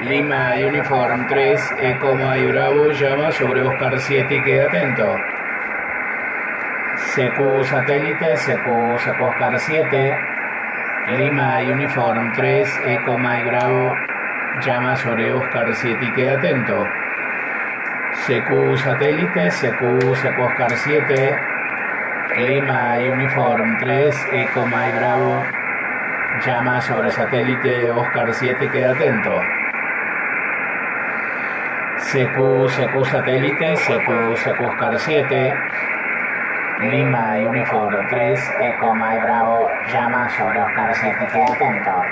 Lima Uniform 3, Eco Mike Bravo, llama sobre Oscar 7 y queda atento. CQ Satélite, CQ Oscar 7, Lima Uniform 3, Eco Mike Bravo, llama sobre Oscar 7 y queda atento. CQ Satélite, CQ Oscar 7, Lima Uniform 3, Eco Mike Bravo, llama sobre satélite Oscar 7 y queda atento. CQ Satélite, CQ Oscar 7, Lima Uniform 3, Eco Mike Bravo, llama sobre Oscar 7 y queda atento.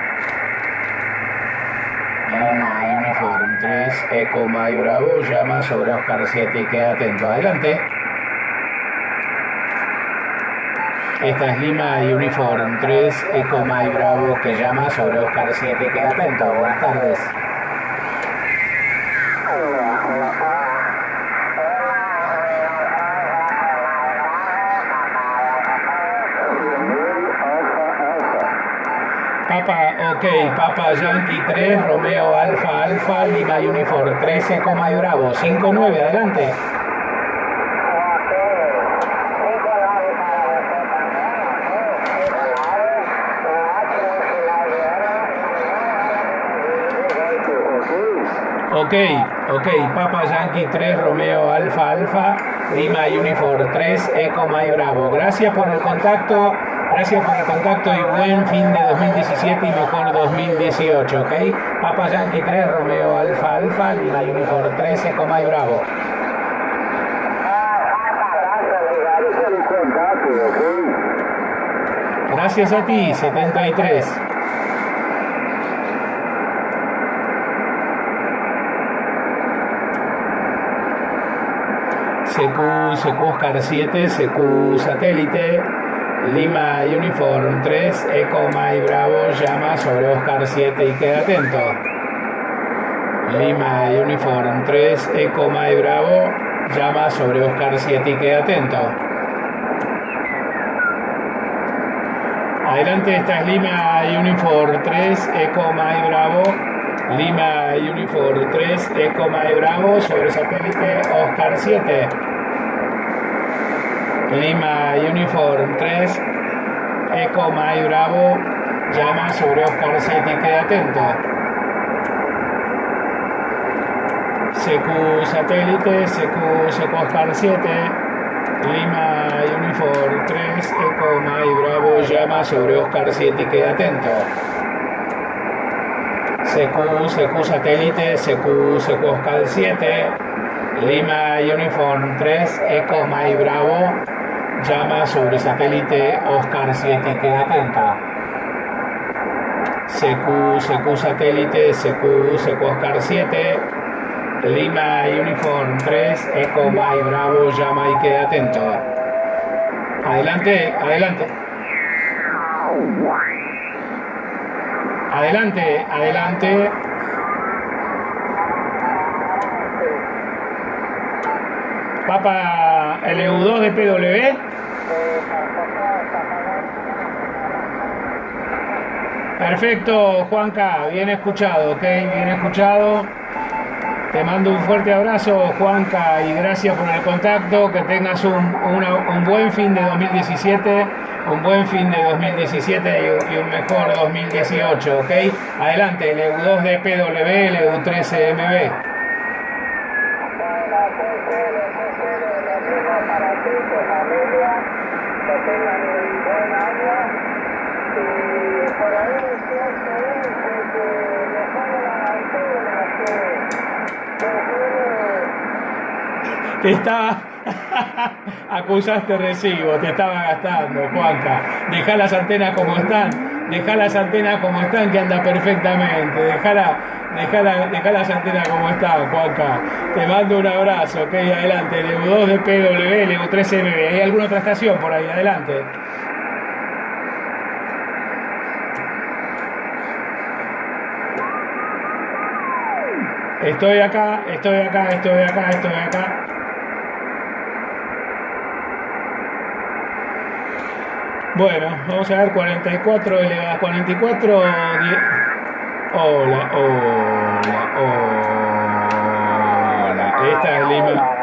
Lima Uniform 3, Eco Mike Bravo, llama sobre Oscar 7 y queda atento. Adelante. Esta es Lima Uniform 3, Eco Mike Bravo, que llama sobre Oscar 7 y queda atento. Buenas tardes. Papa Yankee 3, Romeo Alfa Alfa, Lima Uniform 3, Eco Mike Bravo, 5-9, adelante. Papa Yankee 3, Romeo Alfa Alfa, Lima Uniform 3, Eco Mike Bravo. Gracias por el contacto y buen fin de 2017 y mejor 2018, ¿ok? Papa Yankee 3, Romeo Alfa Alfa, Lima Uniform 3, Eco Mike Bravo. Gracias a ti, 73. CQ Oscar 7, CQ Satélite, Lima Uniform 3, Eco Mike Bravo, llama sobre Oscar 7 y queda atento. Lima Uniform 3, Eco Mike Bravo, llama sobre Oscar 7 y queda atento. Adelante, esta es Lima Uniform 3, Eco Mike Bravo, Lima Uniform 3, Eco Mike Bravo, sobre satélite Oscar 7. Lima Uniform 3, Eco Mike Bravo, llama sobre Oscar 7 y queda atento. CQ Satélite, CQ Oscar 7, Lima Uniform 3, Eco Mike Bravo, llama sobre Oscar 7 y queda atento. CQ Satélite, CQ Oscar 7, Lima Uniform 3, Eco Mike Bravo, llama sobre satélite Oscar 7 y queda atento. CQ Satélite, CQ Oscar 7, Lima Uniform 3, Eco Mike Bravo, llama y queda atento. Adelante. Papa LU2 de PW. Perfecto, Juanca, bien escuchado, ¿ok? Bien escuchado. Te mando un fuerte abrazo, Juanca, y gracias por el contacto. Que tengas un buen fin de 2017, y un mejor 2018, ¿ok? Adelante, LU2 de PW, LU3 MB. Te estaba acusaste recibo, te estaba gastando, Juanca. Dejá las antenas como están, que anda perfectamente. Dejá las antenas como están, Juanca. Te mando un abrazo, ok, adelante. LU2 de PW, LU3 MB. ¿Hay alguna otra estación por ahí? Adelante. Estoy acá. Bueno, vamos a ver 44 elevado a 44, Hola, hola, hola. Esta es Lima.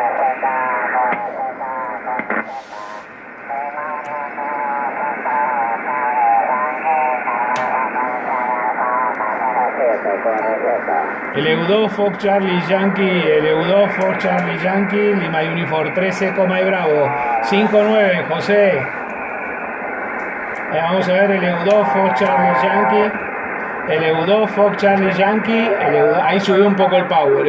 El EU2 Fox Charlie Yankee, el EU2 Fox Charlie Yankee, Lima Uniform 13, Coma y Bravo, 59, José. Vamos a ver el EU2 Fox Charlie Yankee, el EU2 Fox Charlie Yankee, ahí subió un poco el power,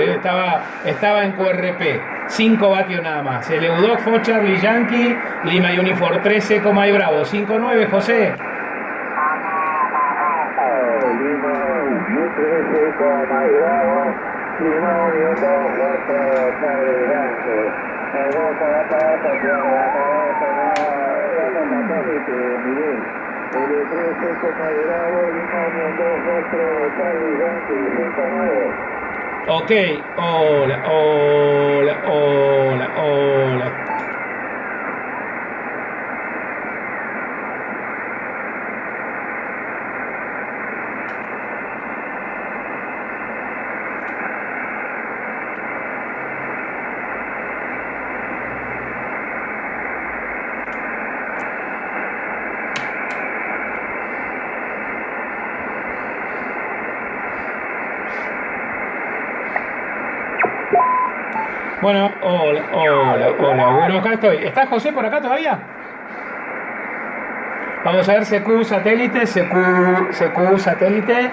estaba en QRP, 5 vatios nada más. El EU2 Fox Charlie Yankee, Lima Uniform 13, Coma y Bravo, 59, José. Ok, hola, hola, hola, hola. Bueno, hola, hola, hola. Bueno, acá estoy. ¿Está José por acá todavía? Vamos a ver CQ satélite, CQ satélite.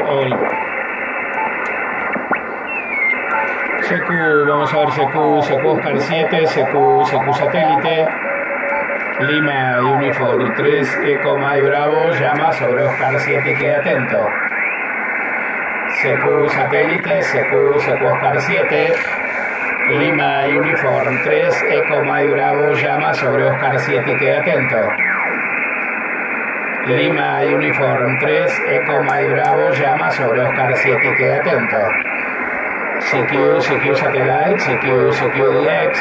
Hola. CQ, vamos a ver CQ Oscar 7, CQ satélite, Lima Uniform 3, Eco Mike Bravo, llama sobre Oscar 7 y quede atento. CQ satélite, CQ Oscar 7, Lima Uniform 3, Eco Mike Bravo, llama sobre Oscar 7 y quede atento. Lima Uniform 3, Eco Mike Bravo, llama sobre Oscar 7 y quede atento. CQ Satellite, CQ DX,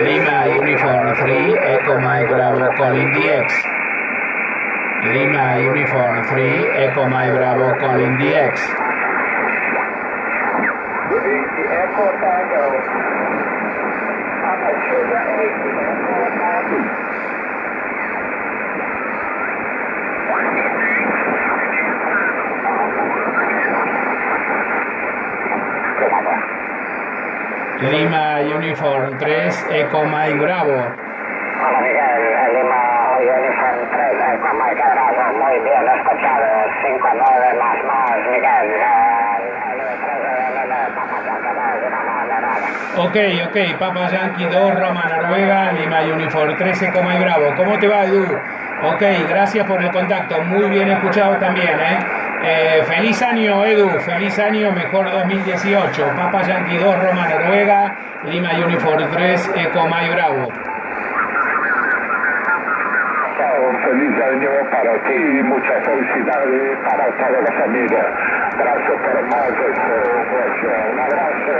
Lima Uniform 3, Echo Mike Bravo calling DX. Lima Uniform 3, Echo Mike Bravo calling DX. Echo Tango. Sugar 8, Echo Tango. Lima Uniform 3, Echo Mike Bravo. Hola Miguel, Lima Uniform 3, Echo Mike Bravo, muy bien escuchado, 59 más, Miguel. Ok, Papa Yankee 2, Roma Noruega, Lima Uniform 3, Echo Mike Bravo. ¿Cómo te va, Edu? Ok, gracias por el contacto, muy bien escuchado también, feliz año, Edu, feliz año, mejor 2018. Papa Yankee 2, Roma Noruega, Lima Uniform 3, Echo Mike Bravo. Feliz año para ti, muchas felicidades para toda la familia. Gracias por más un abrazo,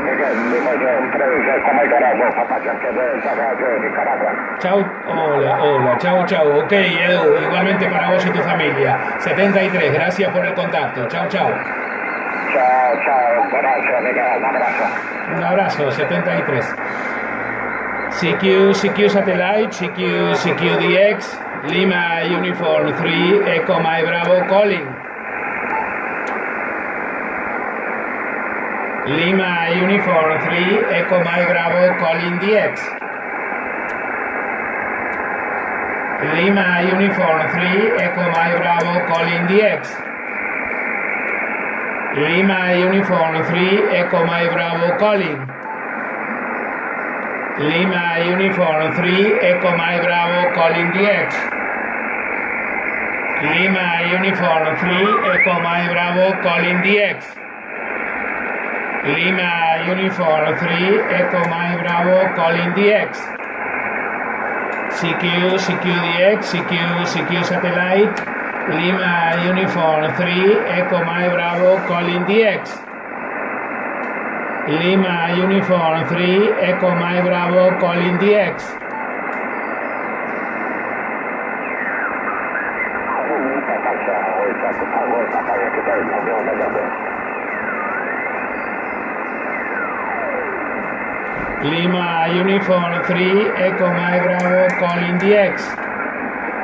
Miguel, Lima Uniform 3, Echo Mike Bravo, Papa Yankee 2, Nicaragua. Chau, hola, chau. Ok, Edu, igualmente para vos y tu familia. 73, gracias por el contacto. Chau. Chao, gracias, Miguel, un abrazo. Un abrazo, 73. CQ Satellite, CQ DX, Lima Uniform 3, Echo Mike Bravo calling. Lima Uniform 3, Echo Mike Bravo calling DX. Lima Uniform 3, Echo Mike Bravo calling DX. Lima Uniform 3, Echo Mike Bravo calling. Lima Uniform 3, Echo Mike Bravo calling DX. Lima Uniform 3, Echo Mike Bravo calling DX. Lima Uniform 3, Echo Mike Bravo calling DX. CQ DX, CQ Satellite, Lima Uniform 3, Echo Mike Bravo calling DX. Lima Uniform 3, Echo Mike Bravo calling DX. Lima Uniform 3, Echo Mike Bravo calling DX.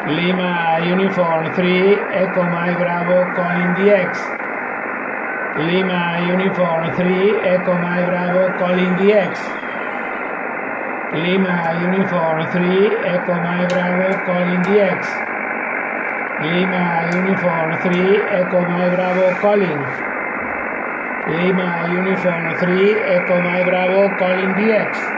Lima Uniform 3, Echo Mike Bravo calling DX. Lima Uniform 3, Echo Mike Bravo calling DX. Lima Uniform 3, Echo Mike Bravo calling DX. Lima Uniform 3, Echo Mike Bravo calling. Lima Uniform 3, Echo Mike Bravo calling DX.